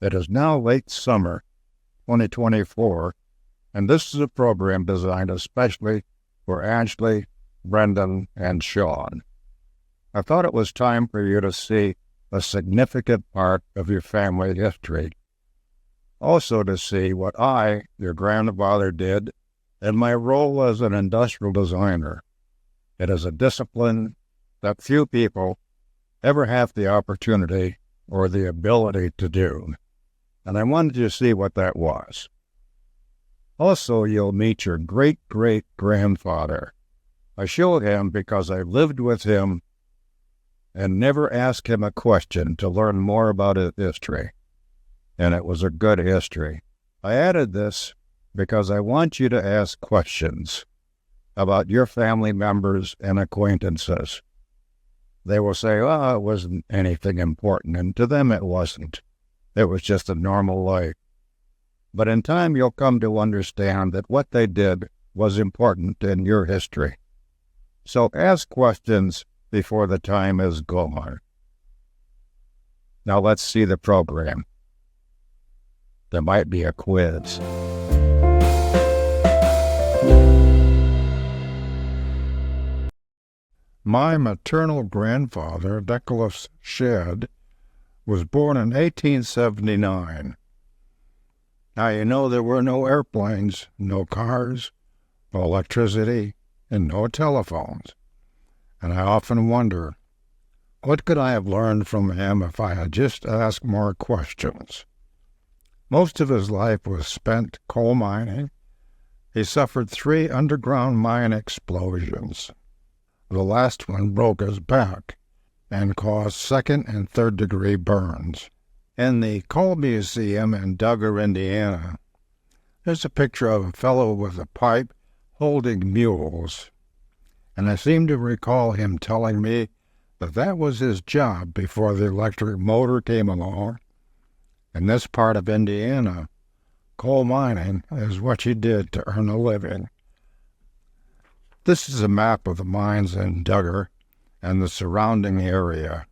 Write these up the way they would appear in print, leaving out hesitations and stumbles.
It is now late summer 2024, and this is a program designed especially for Ashley, Brendan, and Sean. I thought it was time for you to see a significant part of your family history. Also to see what I, your grandfather, did in my role as an industrial designer. It is a discipline that few people ever have the opportunity or the ability to do. And I wanted you to see what that was. Also, you'll meet your great-great-grandfather. I show him because I lived with him and never asked him a question to learn more about his history. And it was a good history. I added this because I want you to ask questions about your family members and acquaintances. They will say, oh, it wasn't anything important, and to them it wasn't. It was just a normal life. But in time you'll come to understand that what they did was important in your history. So ask questions before the time is gone. Now let's see the program. There might be a quiz. My maternal grandfather, Nicholas Shedd, was born in 1879. Now, you know there were no airplanes, no cars, no electricity, and no telephones. And I often wonder, what could I have learned from him if I had just asked more questions? Most of his life was spent coal mining. He suffered 3 underground mine explosions. The last one broke his back and caused 2nd and 3rd degree burns. In the Coal Museum in Duggar, Indiana, there's a picture of a fellow with a pipe holding mules, and I seem to recall him telling me that that was his job before the electric motor came along. In this part of Indiana, coal mining is what you did to earn a living. This is a map of the mines in Duggar and the surrounding area.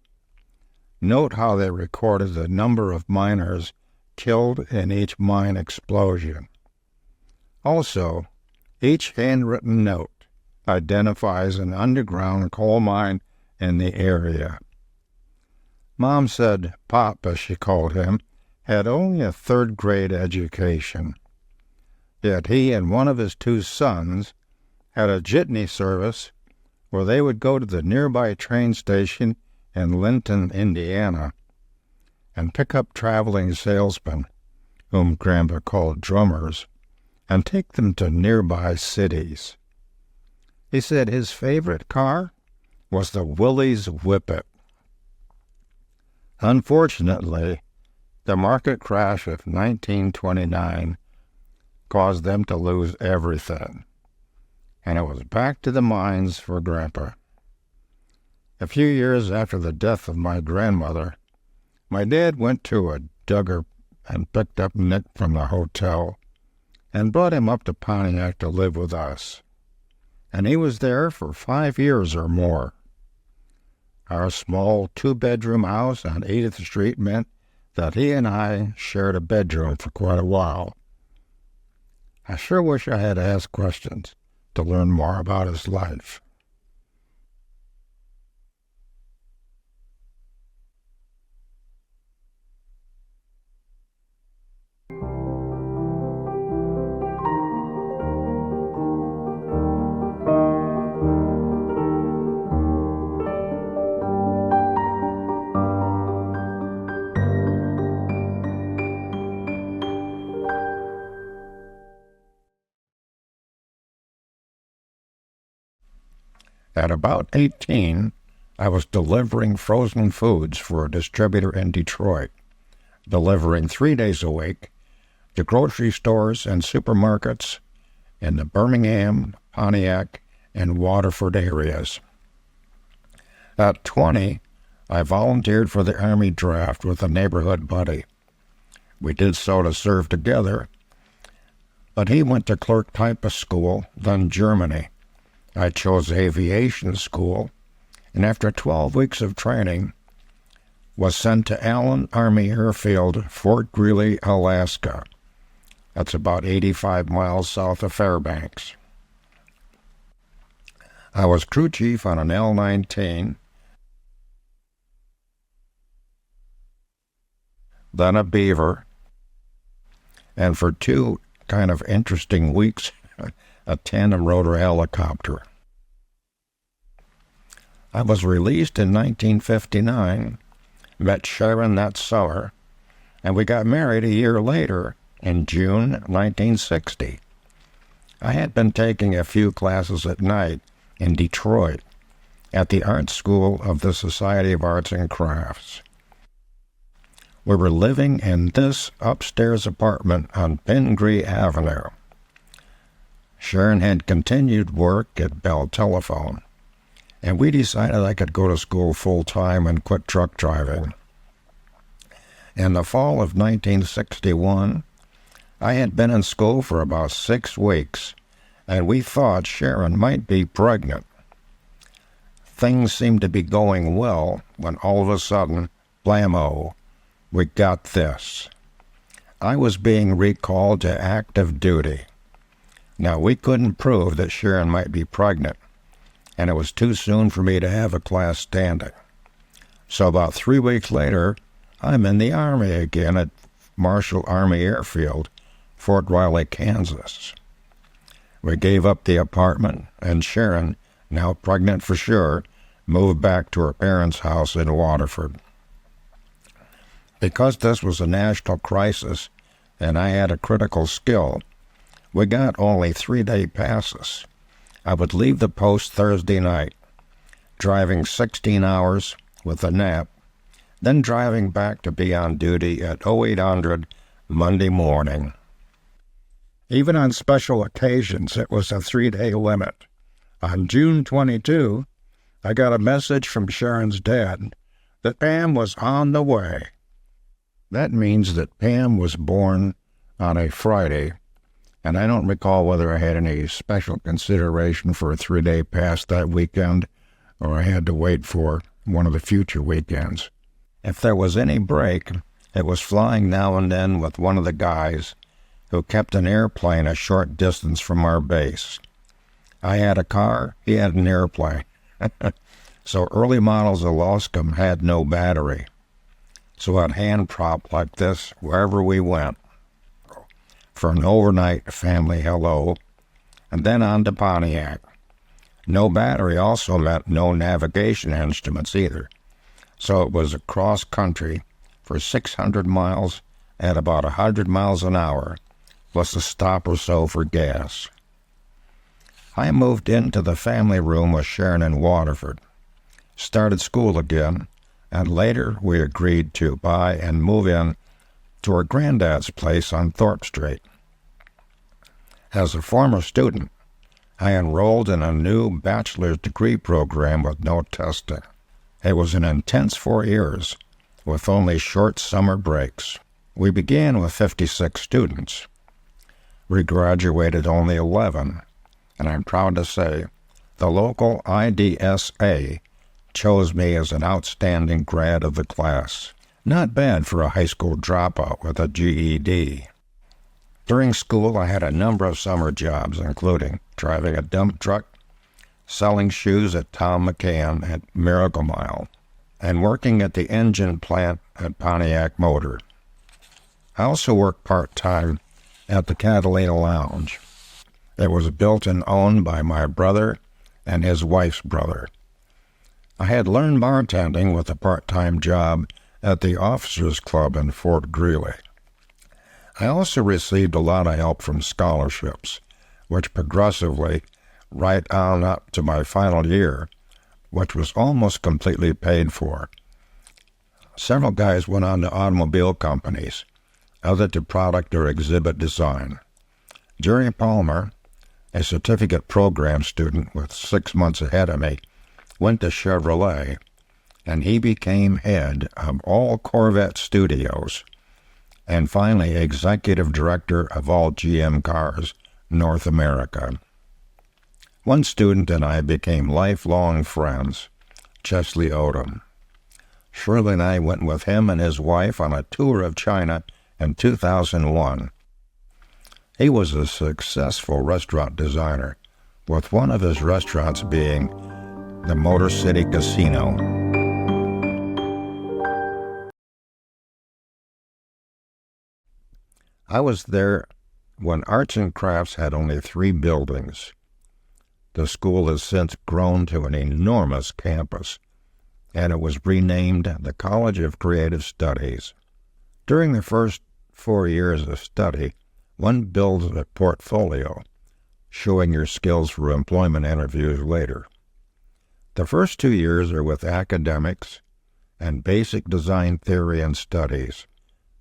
Note how they recorded the number of miners killed in each mine explosion. Also, each handwritten note identifies an underground coal mine in the area. Mom said Pop, as she called him, had only a 3rd grade education. Yet he and one of his 2 sons had a jitney service where they would go to the nearby train station in Linton, Indiana, and pick up traveling salesmen, whom Grandpa called drummers, and take them to nearby cities. He said his favorite car was the Willys Whippet. Unfortunately, the market crash of 1929 caused them to lose everything, and it was back to the mines for Grandpa. A few years after the death of my grandmother, my dad went to a Duggar and picked up Nick from the hotel and brought him up to Pontiac to live with us. And he was there for 5 years or more. Our small 2-bedroom house on 80th Street meant that he and I shared a bedroom for quite a while. I sure wish I had asked questions to learn more about his life. At about 18, I was delivering frozen foods for a distributor in Detroit, delivering 3 days a week to grocery stores and supermarkets in the Birmingham, Pontiac, and Waterford areas. At 20, I volunteered for the Army draft with a neighborhood buddy. We did so to serve together, but he went to clerk typist school, then Germany. I chose aviation school, and after 12 weeks of training, was sent to Allen Army Airfield, Fort Greely, Alaska. That's about 85 miles south of Fairbanks. I was crew chief on an L-19, then a Beaver, and for 2 kind of interesting weeks, a tandem rotor helicopter. I was released in 1959, met Sharon that summer, and we got married a year later in June 1960. I had been taking a few classes at night in Detroit at the art school of the Society of Arts and Crafts. We were living in this upstairs apartment on Pingree Avenue. Sharon had continued work at Bell Telephone, and we decided I could go to school full-time and quit truck driving. In the fall of 1961, I had been in school for about 6 weeks, and we thought Sharon might be pregnant. Things seemed to be going well when all of a sudden, blammo, we got this. I was being recalled to active duty. Now, we couldn't prove that Sharon might be pregnant, and it was too soon for me to have a class standing. So about 3 weeks later, I'm in the Army again at Marshall Army Airfield, Fort Riley, Kansas. We gave up the apartment, and Sharon, now pregnant for sure, moved back to her parents' house in Waterford. Because this was a national crisis and I had a critical skill, we got only 3-day passes. I would leave the post Thursday night, driving 16 hours with a nap, then driving back to be on duty at 0800 Monday morning. Even on special occasions, it was a 3-day limit. On June 22, I got a message from Sharon's dad that Pam was on the way. That means that Pam was born on a Friday, and I don't recall whether I had any special consideration for a 3-day pass that weekend, or I had to wait for one of the future weekends. If there was any break, it was flying now and then with one of the guys who kept an airplane a short distance from our base. I had a car, he had an airplane. So early models of Loscom had no battery. So I'd hand prop like this wherever we went for an overnight family hello, and then on to Pontiac. No battery also meant no navigation instruments either. So it was across country for 600 miles at about 100 miles an hour, plus a stop or so for gas. I moved into the family room with Sharon in Waterford, started school again, and later we agreed to buy and move in to her granddad's place on Thorpe Street. As a former student, I enrolled in a new bachelor's degree program with no testing. It was an intense 4 years, with only short summer breaks. We began with 56 students. We graduated only 11, and I'm proud to say the local IDSA chose me as an outstanding grad of the class. Not bad for a high school dropout with a GED. During school, I had a number of summer jobs, including driving a dump truck, selling shoes at Tom McCann at Miracle Mile, and working at the engine plant at Pontiac Motor. I also worked part-time at the Catalina Lounge. It was built and owned by my brother and his wife's brother. I had learned bartending with a part-time job at the Officers Club in Fort Greely. I also received a lot of help from scholarships, which progressively, right on up to my final year, which was almost completely paid for. Several guys went on to automobile companies, other to product or exhibit design. Jerry Palmer, a certificate program student with 6 months ahead of me, went to Chevrolet, and he became head of all Corvette studios, and finally executive director of all GM cars, North America. One student and I became lifelong friends, Chesley Odom. Shirley and I went with him and his wife on a tour of China in 2001. He was a successful restaurant designer, with one of his restaurants being the Motor City Casino. I was there when Arts and Crafts had only 3 buildings. The school has since grown to an enormous campus, and it was renamed the College of Creative Studies. During the first 4 years of study, one builds a portfolio, showing your skills for employment interviews later. The first 2 years are with academics and basic design theory and studies.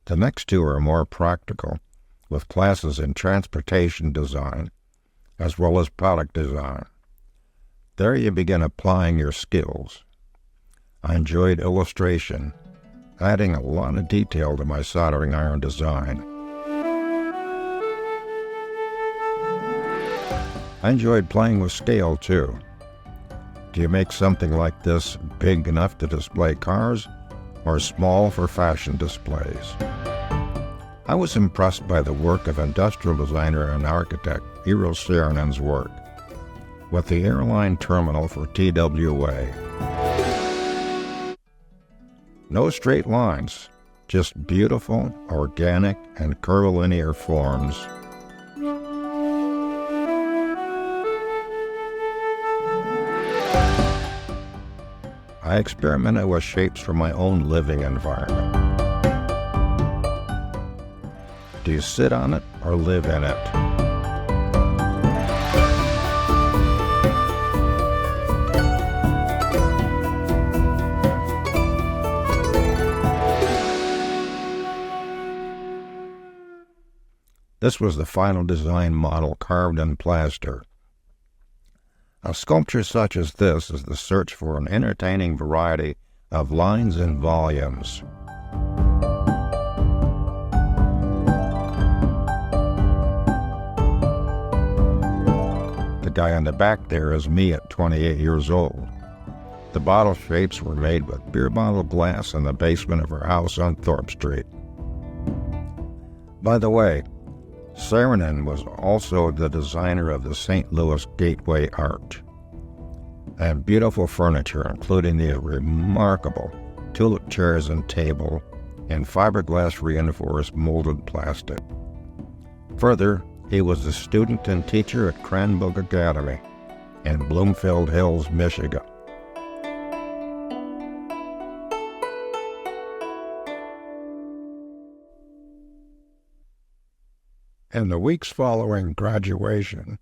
The next 2 are more practical, with classes in transportation design, as well as product design. There you begin applying your skills. I enjoyed illustration, adding a lot of detail to my soldering iron design. I enjoyed playing with scale, too. Do you make something like this big enough to display cars, or small for fashion displays? I was impressed by the work of industrial designer and architect Eero Saarinen's work with the airline terminal for TWA. No straight lines, just beautiful, organic, and curvilinear forms. I experimented with shapes from my own living environment. Do you sit on it or live in it? This was the final design model carved in plaster. A sculpture such as this is the search for an entertaining variety of lines and volumes. The guy on the back there is me at 28 years old. The bottle shapes were made with beer bottle glass in the basement of our house on Thorpe Street. By the way, Saarinen was also the designer of the St. Louis Gateway Arch, and beautiful furniture, including the remarkable tulip chairs and table in fiberglass reinforced molded plastic. Further, he was a student and teacher at Cranbrook Academy in Bloomfield Hills, Michigan. In the weeks following graduation,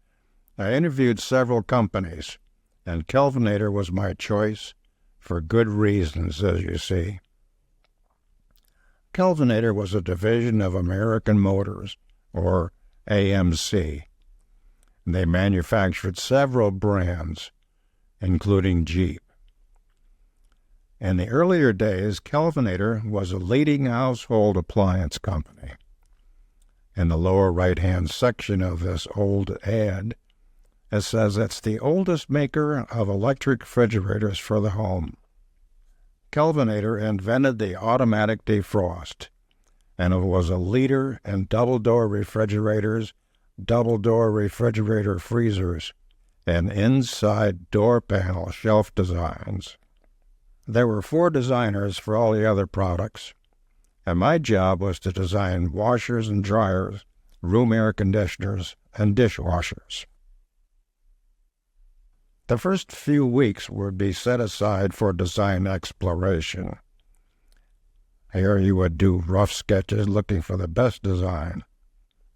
I interviewed several companies, and Kelvinator was my choice for good reasons, as you see. Kelvinator was a division of American Motors, or AMC. They manufactured several brands, including Jeep. In the earlier days, Kelvinator was a leading household appliance company. In the lower right-hand section of this old ad, it says it's the oldest maker of electric refrigerators for the home. Kelvinator invented the automatic defrost, and it was a leader in double-door refrigerators, double-door refrigerator freezers, and inside door panel shelf designs. There were 4 designers for all the other products, and my job was to design washers and dryers, room air conditioners, and dishwashers. The first few weeks would be set aside for design exploration. Here you would do rough sketches looking for the best design.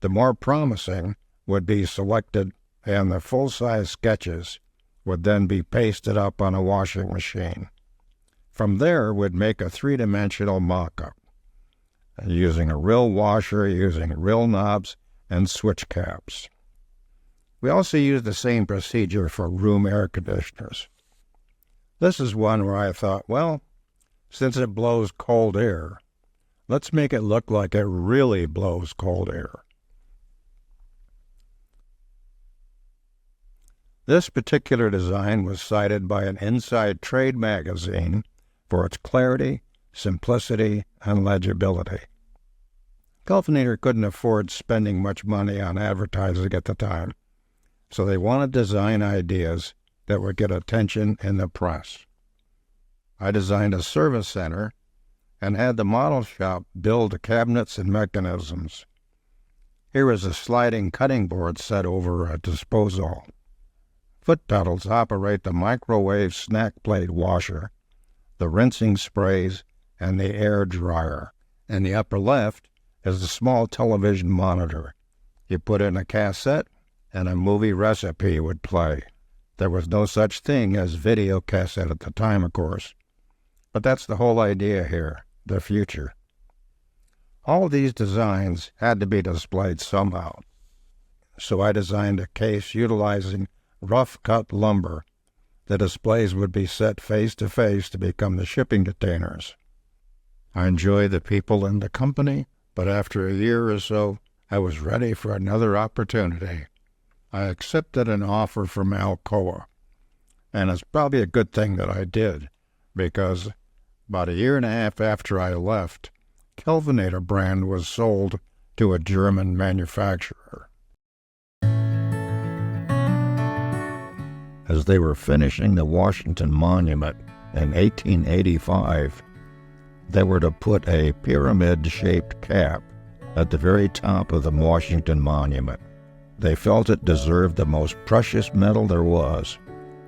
The more promising would be selected, and the full-size sketches would then be pasted up on a washing machine. From there, we'd make a 3-dimensional mock-up, using a real washer, using real knobs, and switch caps. We also used the same procedure for room air conditioners. This is one where I thought, well, since it blows cold air, let's make it look like it really blows cold air. This particular design was cited by an Inside Trade magazine for its clarity, simplicity, and legibility. Kelvinator couldn't afford spending much money on advertising at the time, so they wanted design ideas that would get attention in the press. I designed a service center and had the model shop build cabinets and mechanisms. Here is a sliding cutting board set over a disposal. Foot pedals operate the microwave snack plate washer, the rinsing sprays, and the air dryer. In the upper left is a small television monitor. You put in a cassette, and a movie recipe would play. There was no such thing as video cassette at the time, of course. But that's the whole idea here, the future. All these designs had to be displayed somehow. So I designed a case utilizing rough-cut lumber. The displays would be set face-to-face to become the shipping containers. I enjoyed the people and the company, but after a year or so, I was ready for another opportunity. I accepted an offer from Alcoa, and it's probably a good thing that I did, because about a year and a half after I left, Kelvinator brand was sold to a German manufacturer. As they were finishing the Washington Monument in 1885, they were to put a pyramid-shaped cap at the very top of the Washington Monument. They felt it deserved the most precious metal there was,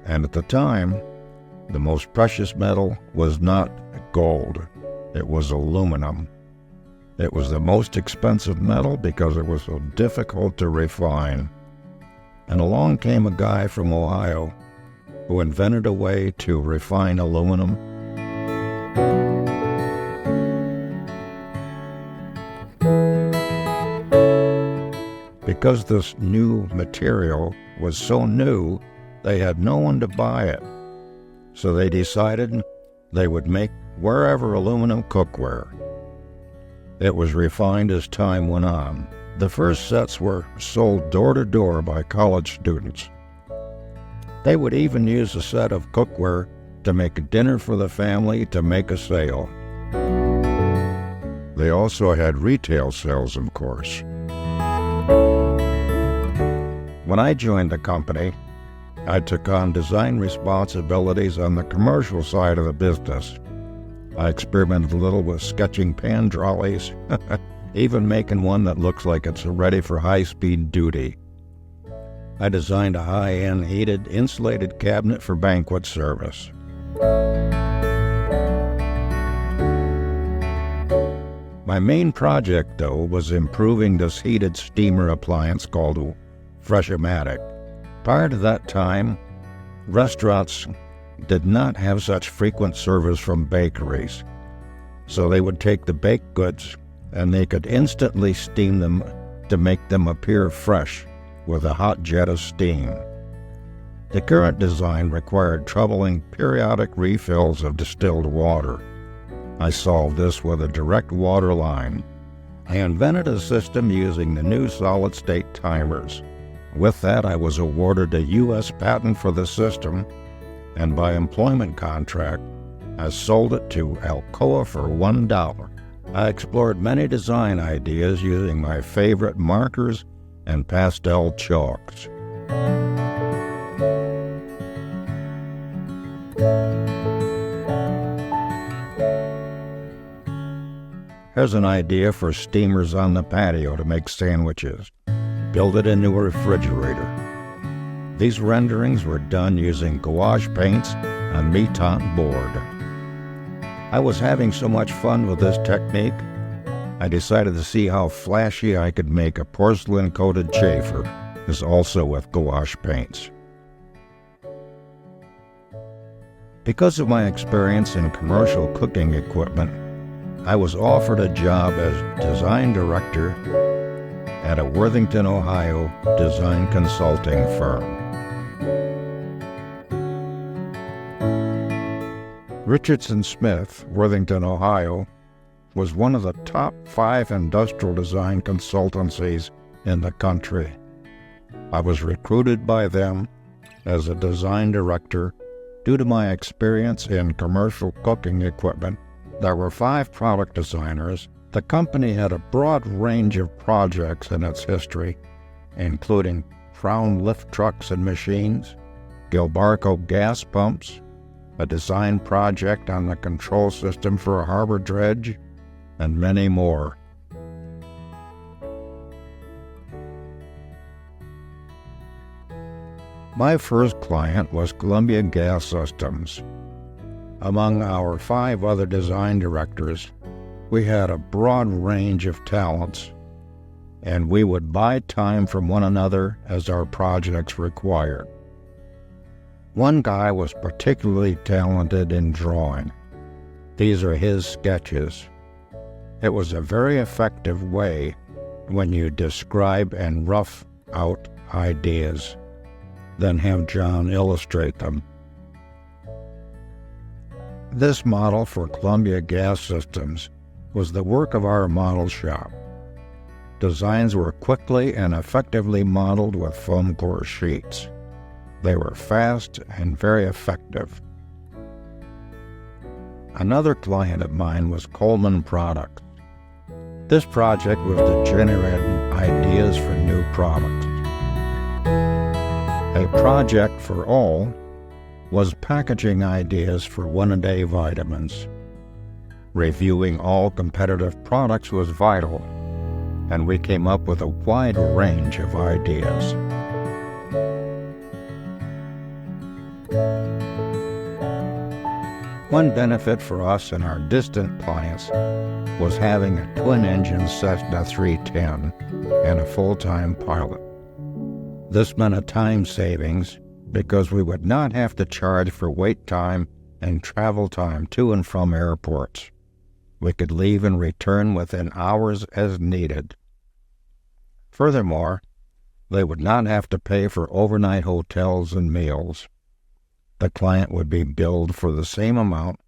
and at the time, the most precious metal was not gold, it was aluminum. It was the most expensive metal because it was so difficult to refine. And along came a guy from Ohio who invented a way to refine aluminum. Because this new material was so new, they had no one to buy it. So they decided they would make wherever aluminum cookware. It was refined as time went on. The first sets were sold door to door by college students. They would even use a set of cookware to make a dinner for the family to make a sale. They also had retail sales, of course. When I joined the company, I took on design responsibilities on the commercial side of the business. I experimented a little with sketching pan trolleys, even making one that looks like it's ready for high-speed duty. I designed a high-end heated, insulated cabinet for banquet service. My main project, though, was improving this heated steamer appliance called Fresh-O-Matic. Prior to that time, restaurants did not have such frequent service from bakeries, so they would take the baked goods and they could instantly steam them to make them appear fresh with a hot jet of steam. The current design required troubling periodic refills of distilled water. I solved this with a direct water line. I invented a system using the new solid-state timers. With that, I was awarded a U.S. patent for the system, and by employment contract, I sold it to Alcoa for $1. I explored many design ideas using my favorite markers and pastel chalks. Here's an idea for steamers on the patio to make sandwiches. Build it into a refrigerator. These renderings were done using gouache paints on Meton board. I was having so much fun with this technique, I decided to see how flashy I could make a porcelain-coated chafer, as also with gouache paints. Because of my experience in commercial cooking equipment, I was offered a job as design director at a Worthington, Ohio design consulting firm. Richardson Smith, Worthington, Ohio, was one of the top 5 industrial design consultancies in the country. I was recruited by them as a design director Due to my experience in commercial cooking equipment, there were 5 product designers. The company had a broad range of projects in its history, including Crown lift trucks and machines, Gilbarco gas pumps, a design project on the control system for a harbor dredge, and many more. My first client was Columbia Gas Systems. Among our 5 other design directors, we had a broad range of talents, and we would buy time from one another as our projects required. One guy was particularly talented in drawing. These are his sketches. It was a very effective way when you describe and rough out ideas, then have John illustrate them. This model for Columbia Gas Systems was the work of our model shop. Designs were quickly and effectively modeled with foam core sheets. They were fast and very effective. Another client of mine was Coleman Products. This project was to generate ideas for new products. A project for all was packaging ideas for one-a-day vitamins. Reviewing all competitive products was vital, and we came up with a wide range of ideas. One benefit for us and our distant clients was having a twin-engine Cessna 310 and a full-time pilot. This meant a time savings because we would not have to charge for wait time and travel time to and from airports. We could leave and return within hours as needed. Furthermore, they would not have to pay for overnight hotels and meals. The client would be billed for the same amount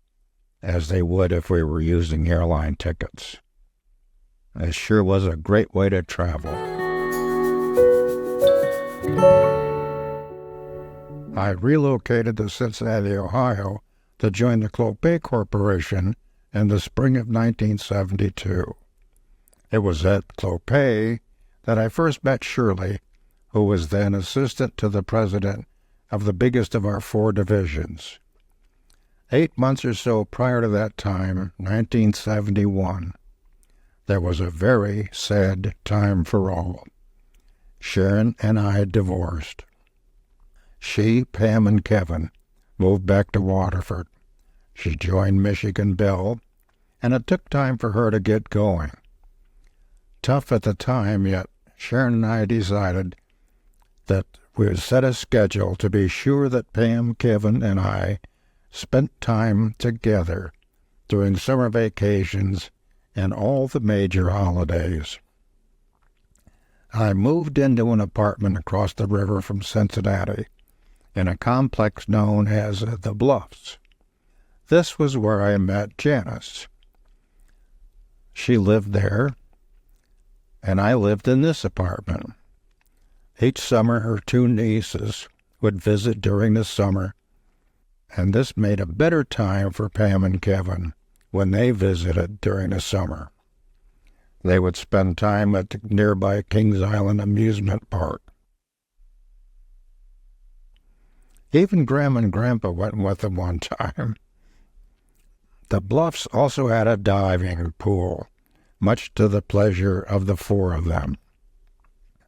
as they would if we were using airline tickets. It sure was a great way to travel. I relocated to Cincinnati, Ohio to join the Clopay Corporation in the spring of 1972. It was at Clopay that I first met Shirley, who was then assistant to the president of the biggest of our 4 divisions. 8 months or so prior to that time, 1971, there was a very sad time for all. Sharon and I divorced. She, Pam, and Kevin moved back to Waterford. She joined Michigan Bell, and it took time for her to get going. Tough at the time, yet Sharon and I decided that we would set a schedule to be sure that Pam, Kevin, and I spent time together during summer vacations and all the major holidays. I moved into an apartment across the river from Cincinnati in a complex known as the Bluffs. This was where I met Janice. She lived there, and I lived in this apartment. Each summer, her 2 nieces would visit during the summer, and this made a better time for Pam and Kevin when they visited during the summer. They would spend time at the nearby Kings Island amusement park. Even Grandma and Grandpa went with them one time. The Bluffs also had a diving pool, much to the pleasure of the 4 of them.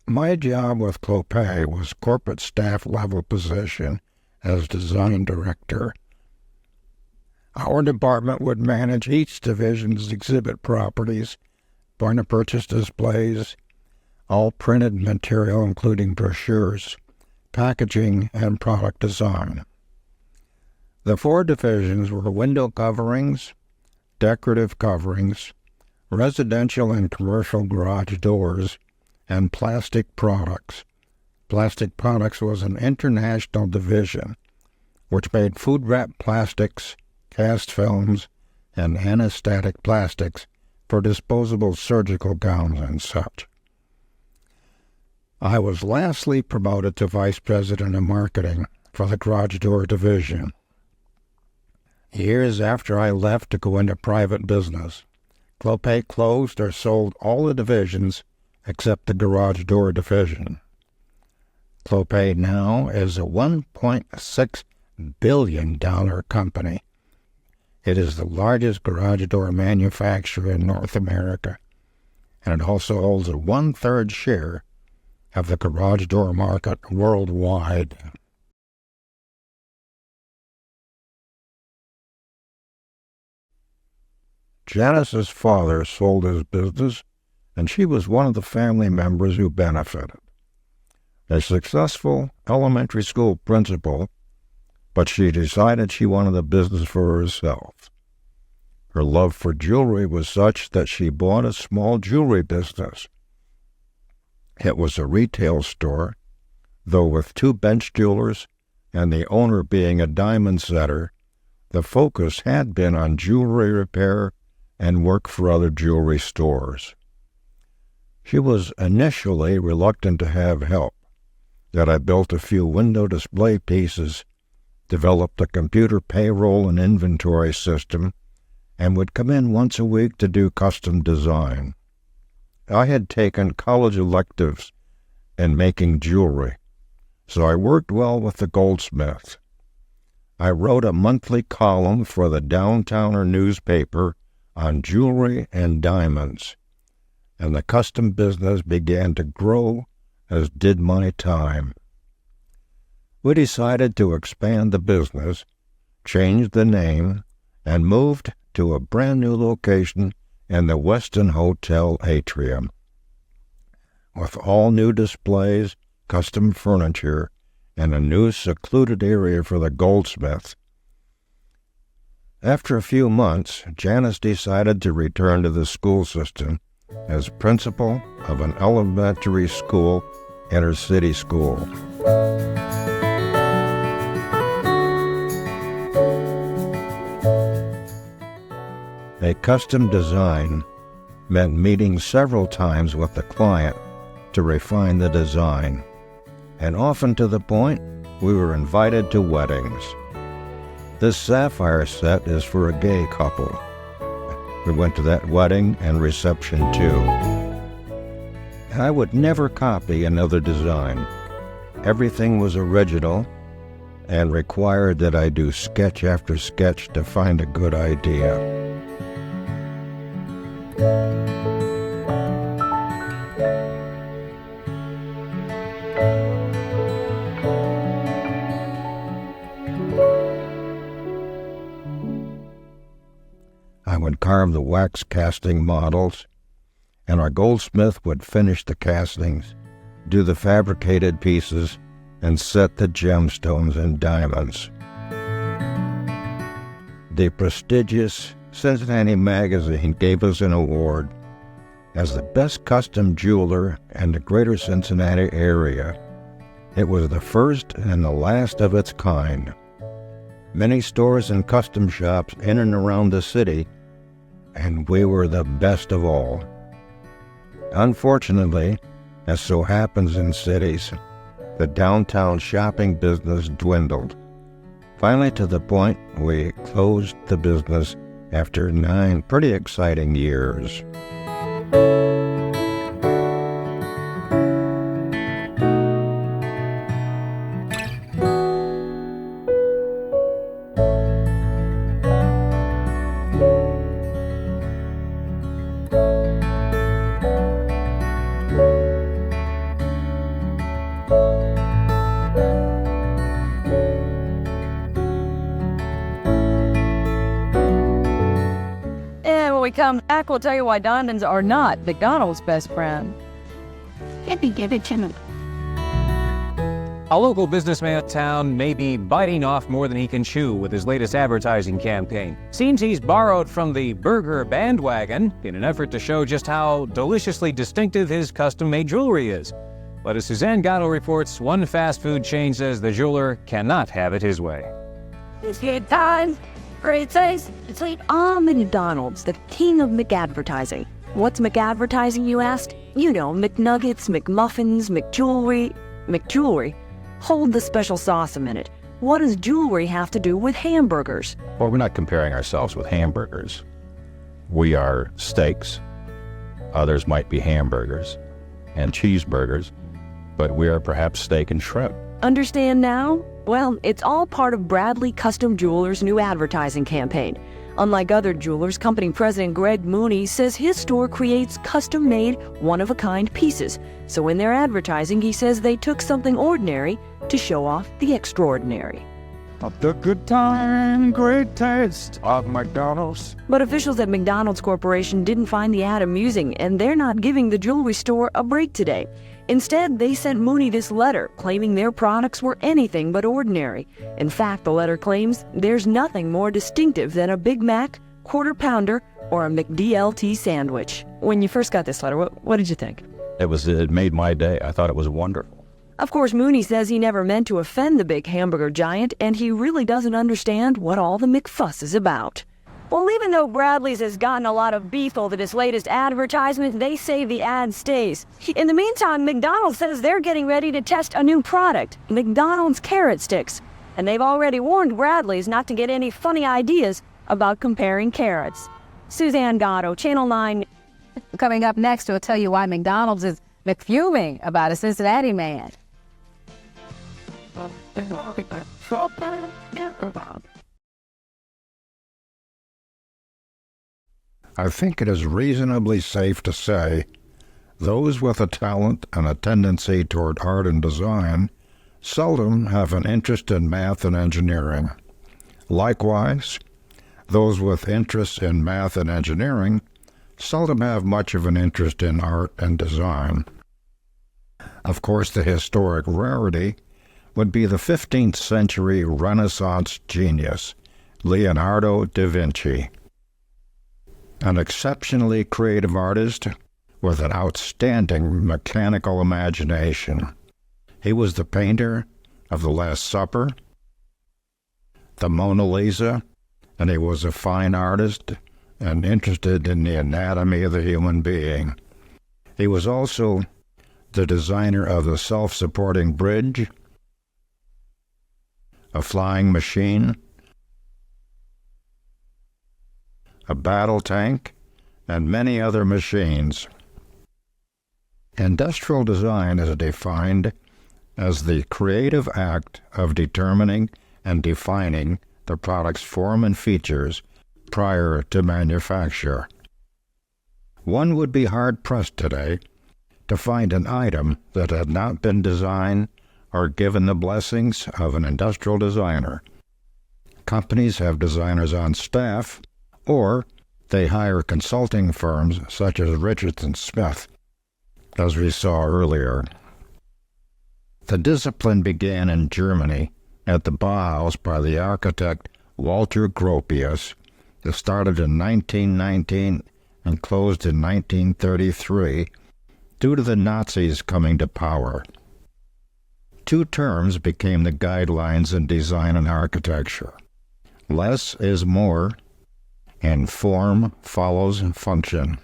My job with Clopay was corporate staff level position as design director. Our department would manage each division's exhibit properties, point of purchase displays, all printed material including brochures, packaging, and product design. The 4 divisions were window coverings, decorative coverings, residential and commercial garage doors, and plastic products. Plastic Products was an international division which made food-wrap plastics, cast films, and anesthetic plastics for disposable surgical gowns and such. I was lastly promoted to Vice President of Marketing for the Garage Door Division. Years after I left to go into private business, Clopay closed or sold all the divisions except the garage door division. Clopay now is a $1.6 billion company. It is the largest garage door manufacturer in North America, and it also holds a 1/3 share of the garage door market worldwide. Janice's father sold his business, and she was one of the family members who benefited. A successful elementary school principal, but she decided she wanted the business for herself. Her love for jewelry was such that she bought a small jewelry business. It was a retail store, though with 2 bench jewelers and the owner being a diamond setter, the focus had been on jewelry repair and work for other jewelry stores. She was initially reluctant to have help, yet I built a few window display pieces, developed a computer payroll and inventory system, and would come in once a week to do custom design. I had taken college electives in making jewelry, so I worked well with the goldsmith. I wrote a monthly column for the Downtowner newspaper on jewelry and diamonds, and the custom business began to grow, as did my time. We decided to expand the business, changed the name, and moved to a brand new location in the Westin Hotel atrium, with all new displays, custom furniture, and a new secluded area for the goldsmith. After a few months, Janice decided to return to the school system as principal of an elementary school, inner city school. A custom design meant meeting several times with the client to refine the design, and often to the point we were invited to weddings. This sapphire set is for a gay couple. We went to that wedding and reception too. I would never copy another design. Everything was original and required that I do sketch after sketch to find a good idea. I would carve the wax casting models, and our goldsmith would finish the castings, do the fabricated pieces, and set the gemstones and diamonds. The prestigious Cincinnati magazine gave us an award as the best custom jeweler in the greater Cincinnati area. It was the first and the last of its kind. Many stores and custom shops in and around the city, and we were the best of all. Unfortunately, as so happens in cities, the downtown shopping business dwindled, finally to the point we closed the business after 9 pretty exciting years. When we come back, we'll tell you why diamonds are not McDonald's best friend. Give it to me. A local businessman in town may be biting off more than he can chew with his latest advertising campaign. Seems he's borrowed from the burger bandwagon in an effort to show just how deliciously distinctive his custom-made jewelry is. But as Suzanne Gatto reports, one fast food chain says the jeweler cannot have it his way. It's good time. Great taste. It's like McDonald's, the king of McAdvertising. What's McAdvertising, you asked? You know, McNuggets, McMuffins, McJewelry. McJewelry? Hold the special sauce a minute. what does jewelry have to do with hamburgers? Well, we're not comparing ourselves with hamburgers. We are steaks. Others might be hamburgers and cheeseburgers, but we are perhaps steak and shrimp. Understand now? Well, it's all part of Bradley Custom Jewelers' new advertising campaign. Unlike other jewelers, company president Greg Mooney says his store creates custom-made, one-of-a-kind pieces. So in their advertising, he says they took something ordinary to show off the extraordinary. The good time, great taste of McDonald's. But officials at McDonald's Corporation didn't find the ad amusing, and they're not giving the jewelry store a break today. Instead, they sent Mooney this letter claiming their products were anything but ordinary. In fact, the letter claims there's nothing more distinctive than a Big Mac, Quarter Pounder, or a McDLT sandwich. When you first got this letter, what did you think? It made my day. I thought it was wonderful. Of course, Mooney says he never meant to offend the big hamburger giant, and he really doesn't understand what all the McFuss is about. Well, even though Bradley's has gotten a lot of beef over this latest advertisement, they say the ad stays. In the meantime, McDonald's says they're getting ready to test a new product, McDonald's carrot sticks. And they've already warned Bradley's not to get any funny ideas about comparing carrots. Suzanne Gatto, Channel 9. Coming up next, we'll tell you why McDonald's is McFuming about a Cincinnati man. I think it is reasonably safe to say those with a talent and a tendency toward art and design seldom have an interest in math and engineering. Likewise, those with interests in math and engineering seldom have much of an interest in art and design. Of course, the historic rarity would be the 15th century Renaissance genius, Leonardo da Vinci. An exceptionally creative artist with an outstanding mechanical imagination. He was the painter of The Last Supper, the Mona Lisa, and he was a fine artist and interested in the anatomy of the human being. He was also the designer of the self-supporting bridge, a flying machine, a battle tank, and many other machines. Industrial design is defined as the creative act of determining and defining the product's form and features prior to manufacture. One would be hard-pressed today to find an item that had not been designed or given the blessings of an industrial designer. Companies have designers on staff, or they hire consulting firms such as Richardson Smith, as we saw earlier. The discipline began in Germany at the Bauhaus by the architect Walter Gropius. It started in 1919 and closed in 1933 due to the Nazis coming to power. Two terms became the guidelines in design and architecture. Less is more, and form follows function,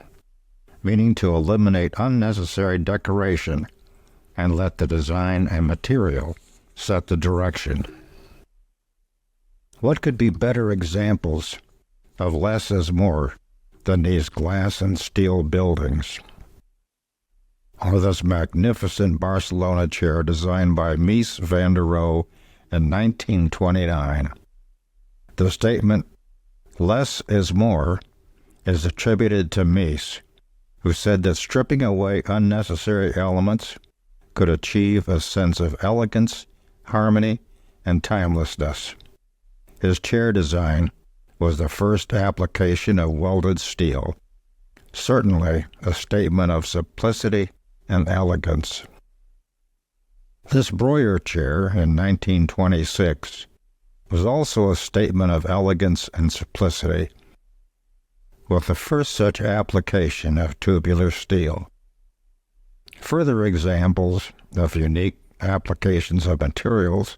meaning to eliminate unnecessary decoration and let the design and material set the direction. What could be better examples of less is more than these glass and steel buildings? Or this magnificent Barcelona chair designed by Mies van der Rohe in 1929. The statement, "Less is more," is attributed to Mies, who said that stripping away unnecessary elements could achieve a sense of elegance, harmony, and timelessness. His chair design was the first application of welded steel, certainly a statement of simplicity and elegance. This Breuer chair in 1926 was also a statement of elegance and simplicity, with the first such application of tubular steel. Further examples of unique applications of materials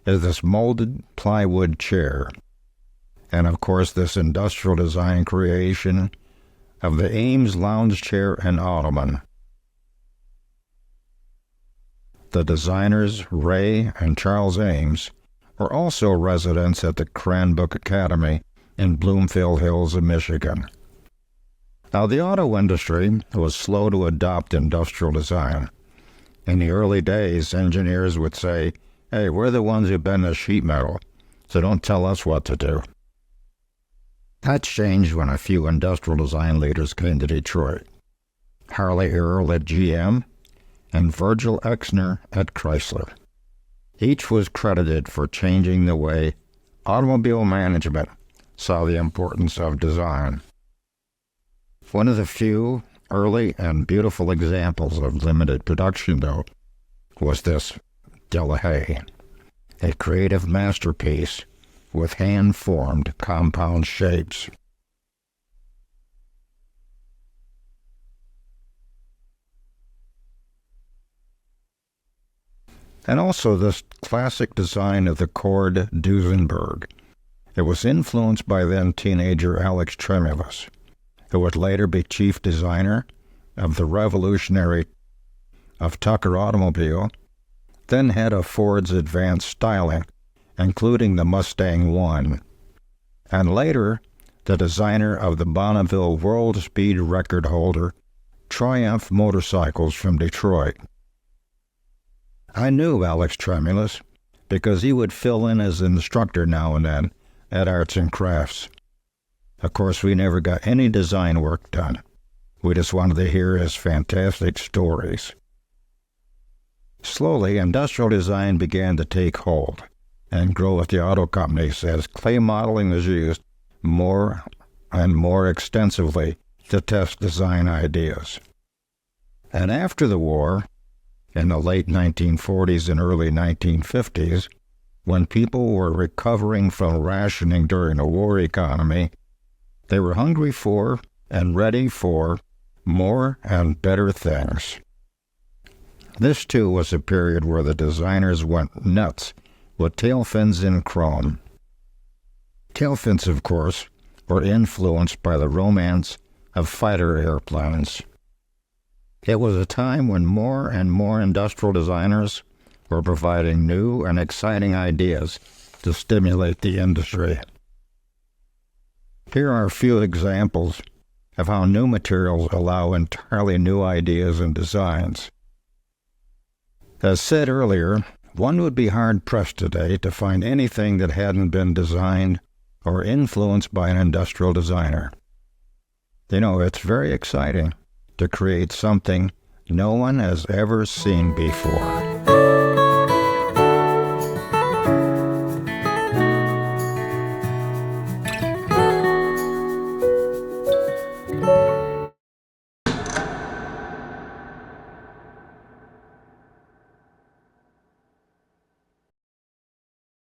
is this molded plywood chair, and of course this industrial design creation of the Ames lounge chair and ottoman. The designers Ray and Charles Ames were also residents at the Cranbrook Academy in Bloomfield Hills of Michigan. Now, the auto industry was slow to adopt industrial design. In the early days, engineers would say, "Hey, we're the ones who bend the sheet metal, so don't tell us what to do." That changed when a few industrial design leaders came to Detroit. Harley Earl at GM and Virgil Exner at Chrysler. Each was credited for changing the way automobile management saw the importance of design. One of the few early and beautiful examples of limited production, though, was this Delahaye, a creative masterpiece with hand-formed compound shapes. And also this classic design of the Cord Duesenberg. It was influenced by then-teenager Alex Tremulous, who would later be chief designer of the revolutionary of Tucker Automobile, then head of Ford's advanced styling, including the Mustang I, and later the designer of the Bonneville World Speed Record holder Triumph motorcycles from Detroit. I knew Alex Tremulous because he would fill in as an instructor now and then at Arts and Crafts. Of course, we never got any design work done. We just wanted to hear his fantastic stories. Slowly, industrial design began to take hold and grow at the auto companies as clay modeling was used more and more extensively to test design ideas. And after the war, in the late 1940s and early 1950s, when people were recovering from rationing during the war economy, they were hungry for and ready for more and better things. This, too, was a period where the designers went nuts with tail fins in chrome. Tail fins, of course, were influenced by the romance of fighter airplanes. It was a time when more and more industrial designers were providing new and exciting ideas to stimulate the industry. Here are a few examples of how new materials allow entirely new ideas and designs. As said earlier, one would be hard-pressed today to find anything that hadn't been designed or influenced by an industrial designer. You know, it's very exciting to create something no one has ever seen before.